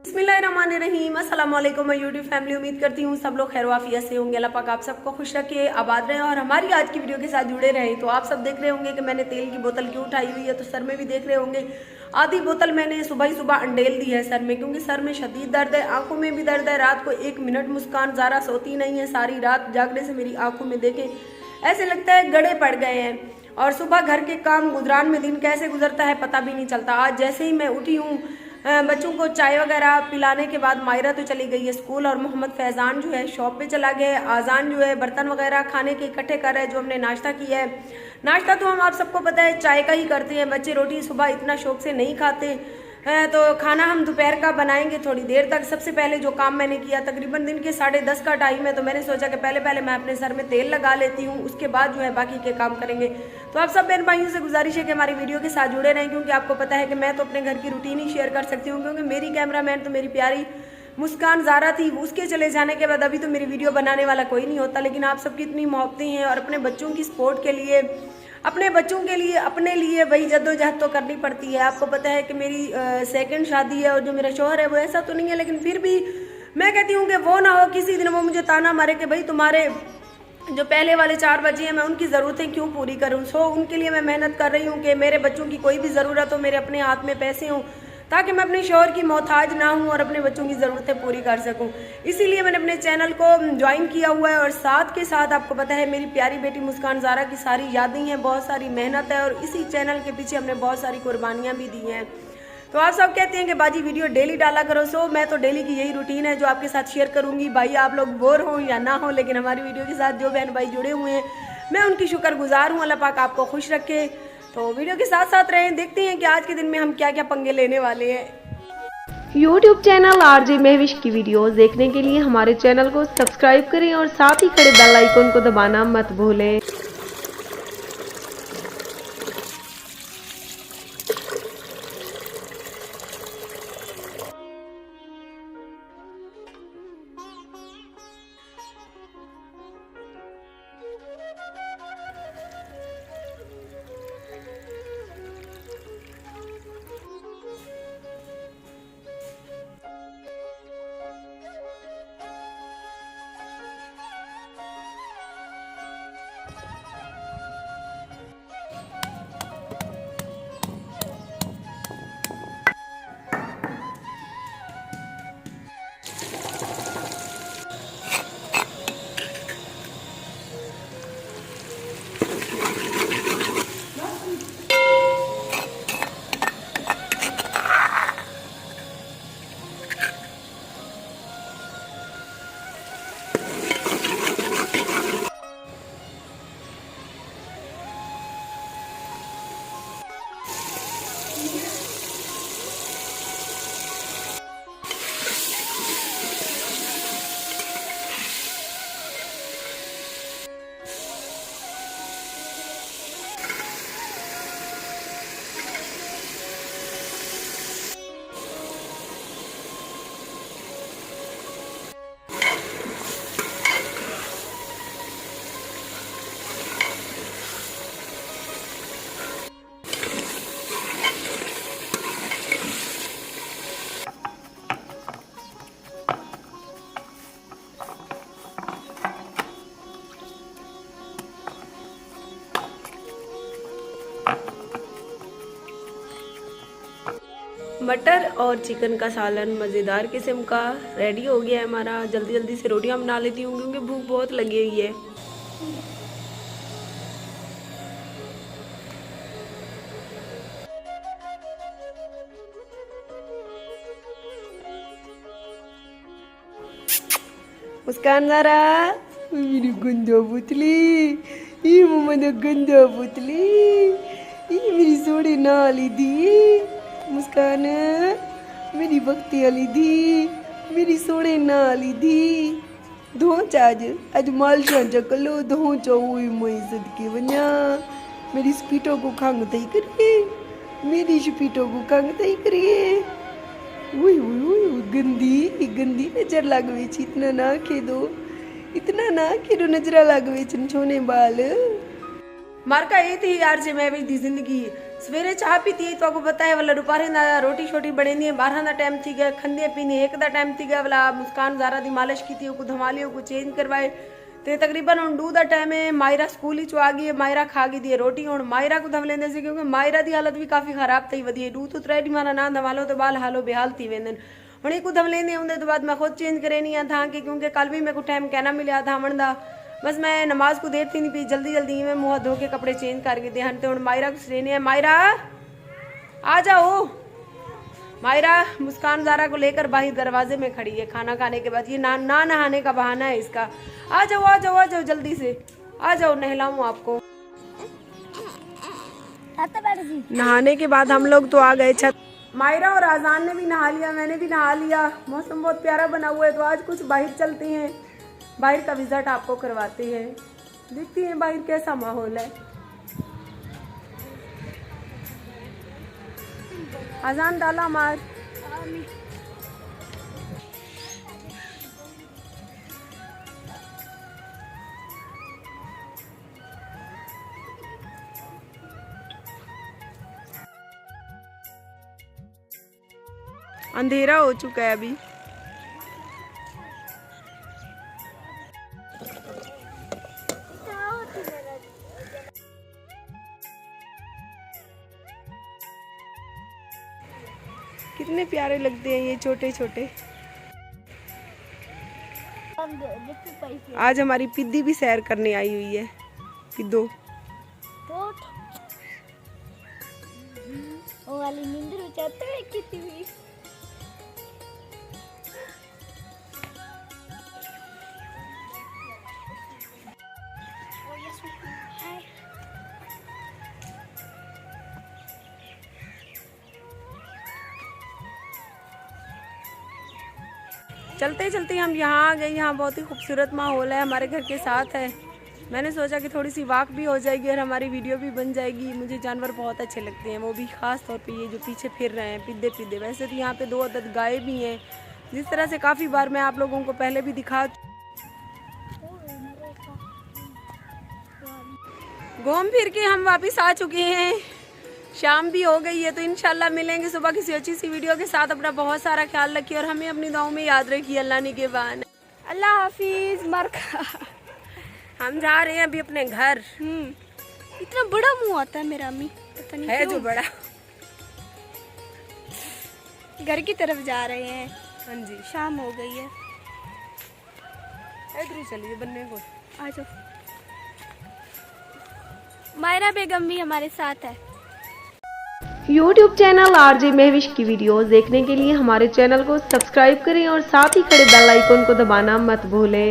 बिस्मिल्लाहिर्रहमानिर्रहीम, अस्सलाम वालेकुम यूट्यूब फैमिली। उम्मीद करती हूँ सब लोग खैर वाफियत से होंगे। अल्लाह पाक आप सबको खुश रखे, आबाद रहें और हमारी आज की वीडियो के साथ जुड़े रहें। तो आप सब देख रहे होंगे कि मैंने तेल की बोतल क्यों उठाई हुई है, तो सर में भी देख रहे होंगे आधी बोतल मैंने सुबह ही सुबह अंडेल दी है सर में, क्योंकि सर में शदीद दर्द है, आंखों में भी दर्द है। रात को 1 मिनट मुस्कान ज़रा सोती नहीं है, सारी रात जागने से मेरी आंखों में देखे ऐसे लगता है गड़े पड़ गए हैं। और सुबह घर के काम गुजरान में दिन कैसे गुजरता है पता भी नहीं चलता। आज जैसे ही मैं उठी हूँ बच्चों को चाय वगैरह पिलाने के बाद मायरा तो चली गई है स्कूल और मोहम्मद फैज़ान जो है शॉप पे चला गया है। आज़ान जो है बर्तन वगैरह खाने के इकट्ठे कर रहे हैं जो हमने नाश्ता किया है। नाश्ता तो हम आप सबको पता है चाय का ही करते हैं, बच्चे रोटी सुबह इतना शौक से नहीं खाते हैं। तो खाना हम दोपहर का बनाएंगे थोड़ी देर तक। सबसे पहले जो काम मैंने किया, तकरीबन दिन के 10:30 का टाइम है, तो मैंने सोचा कि पहले मैं अपने सर में तेल लगा लेती हूँ, उसके बाद जो है बाकी के काम करेंगे। तो आप सब बहन भाइयों से गुजारिश है कि हमारी वीडियो के साथ जुड़े रहें, क्योंकि आपको पता है कि मैं तो अपने घर की रूटीन ही शेयर कर सकती हूँ, क्योंकि मेरी कैमरामैन तो मेरी प्यारी मुस्कान ज़ारा थी। उसके चले जाने के बाद अभी तो मेरी वीडियो बनाने वाला कोई नहीं होता। लेकिन आप सबकी इतनी मोहब्बतें हैं और अपने बच्चों की सपोर्ट के लिए, अपने बच्चों के लिए, अपने लिए वही जद्दोजहद तो करनी पड़ती है। आपको पता है कि मेरी सेकंड शादी है और जो मेरा शौहर है वो ऐसा तो नहीं है, लेकिन फिर भी मैं कहती हूँ कि वो ना हो किसी दिन वो मुझे ताना मारे कि भाई तुम्हारे जो पहले वाले 4 बच्चे हैं मैं उनकी ज़रूरतें क्यों पूरी करूँ। सो उनके लिए मैं मेहनत कर रही हूँ कि मेरे बच्चों की कोई भी ज़रूरत हो, मेरे अपने हाथ में पैसे हों, ताकि मैं अपने शौहर की मोहताज ना हूँ और अपने बच्चों की ज़रूरतें पूरी कर सकूँ। इसीलिए मैंने अपने चैनल को ज्वाइन किया हुआ है। और साथ के साथ आपको पता है मेरी प्यारी बेटी मुस्कान ज़ारा की सारी यादें हैं, बहुत सारी मेहनत है और इसी चैनल के पीछे हमने बहुत सारी कुर्बानियाँ भी दी हैं। तो आप सब कहते हैं कि बाजी वीडियो डेली डाला करो। सो मैं तो डेली की यही रूटीन है जो आपके साथ शेयर करूँगी। भाई आप लोग बोर हो या ना हो, लेकिन हमारी वीडियो के साथ जो बहन भाई जुड़े हुए हैं मैं उनकी शुक्रगुजार हूँ। अल्लाह पाक आपको खुश रखे। तो वीडियो के साथ साथ रहें, देखते हैं कि आज के दिन में हम क्या क्या पंगे लेने वाले हैं। यूट्यूब चैनल आरजे महविश की वीडियोस देखने के लिए हमारे चैनल को सब्सक्राइब करें और साथ ही खड़े बेल आइकन को दबाना मत भूलें। मटर और चिकन का सालन मज़ेदार किस्म का रेडी हो गया है हमारा। जल्दी जल्दी से रोटियां बना लेती हूँ क्योंकि भूख बहुत लगी हुई है। मुस्कान ज़ारा मेरी गंदा पुतली, ये मम्मा गंदा पुतली, ये मेरी सोड़ी नाली दी मुस्कान, मेरी बख्ती वाली दी, मेरी सोने नाली दी। धोच आज मालशा चकलो धोच मई सदके वना मेरी स्पीटों को खंग तई करिए, मेरी स्पीटों को खंग तई करिए। वही गंदी गंदी नजर लगवे, इतना ना खेदो, इतना ना खेदो, नजरा लगवे छोने बाल। मार्का ये थी यार जे मैं भी दी जिंदगी सवेरे चाह पीती है तो आपको पता है वाला दोपहर ना रोटी छोटी बने दी 12 टाइम थी गया खंदे पीनी 1 टाइम थी गया वाला मुस्कान ज़ारा दी मालिश की थी को धमालियों को चेंज करवाए तो तकरीबन हम 2 टाइम है मायरा स्कूल ही आ गई है मायरा खा गई दी रोटी हूँ मायरा को धम लेंदे से क्योंकि मायरा दी हालत भी काफ़ी खराब थी वधी 2 तो 3 डी मारा ना धमालो तो बाल हालो बेहाल थी वेंदन हूँ को धम लेंदे होंगे तो बाद मैं खुद चेंज करे नहीं था कि क्योंकि कल भी मेरे को टाइम कहना मिला था हमन दा बस मैं नमाज को देर थी नहीं पी जल्दी जल्दी में मुँह धो के कपड़े चेंज करके दे हन तो हूँ मायरा को लेने है मायरा आ जाओ मायरा मुस्कान ज़ारा को लेकर बाहर दरवाजे में खड़ी है खाना खाने के बाद ये ना नहाने का बहाना है इसका आ जाओ आ जाओ आ जाओ जल्दी से आ जाओ नहलाऊं आपको नहाने के बाद हम लोग तो आ गए छत मायरा और आजान ने भी नहा लिया मैंने भी नहा लिया मौसम बहुत प्यारा बना हुआ है तो आज कुछ बाहर चलते हैं बाहर का विजिट आपको करवाते हैं देखती हैं बाहर कैसा माहौल है आजान डाला मार अंधेरा हो चुका है अभी कितने प्यारे लगते हैं ये छोटे छोटे आज हमारी पिद्दी भी सैर करने आई हुई है पिद्दो वो वाली नींद उचाते हैं कितनी भी चलते चलते हम यहाँ आ गए यहाँ बहुत ही खूबसूरत माहौल है हमारे घर के साथ है मैंने सोचा कि थोड़ी सी वॉक भी हो जाएगी और हमारी वीडियो भी बन जाएगी मुझे जानवर बहुत अच्छे लगते हैं वो भी ख़ास तौर पे ये जो पीछे फिर रहे हैं पिद्दे पिद्दे वैसे तो यहाँ पे 2 अदद गाय भी हैं जिस तरह से काफ़ी बार मैं आप लोगों को पहले भी दिखा घूम फिर के हम वापस आ चुके हैं शाम भी हो गई है तो इंशाल्लाह मिलेंगे सुबह किसी अच्छी सी वीडियो के साथ अपना बहुत सारा ख्याल रखिए और हमें अपनी दुआओं में याद रखिए अल्लाह ने के बान अल्लाह हाफिज मरखा हम जा रहे हैं अभी अपने घर इतना बड़ा मुंह आता है मेरा अम्मी पता नहीं है जो बड़ा घर की तरफ जा रहे हैं हाँ जी शाम हो गई है इधर ही चलिए बनने को आ जाओ मायरा बेगम भी हमारे साथ है YouTube चैनल आरजे महविश की वीडियोस देखने के लिए हमारे चैनल को सब्सक्राइब करें और साथ ही खड़े बेल आइकन को दबाना मत भूलें।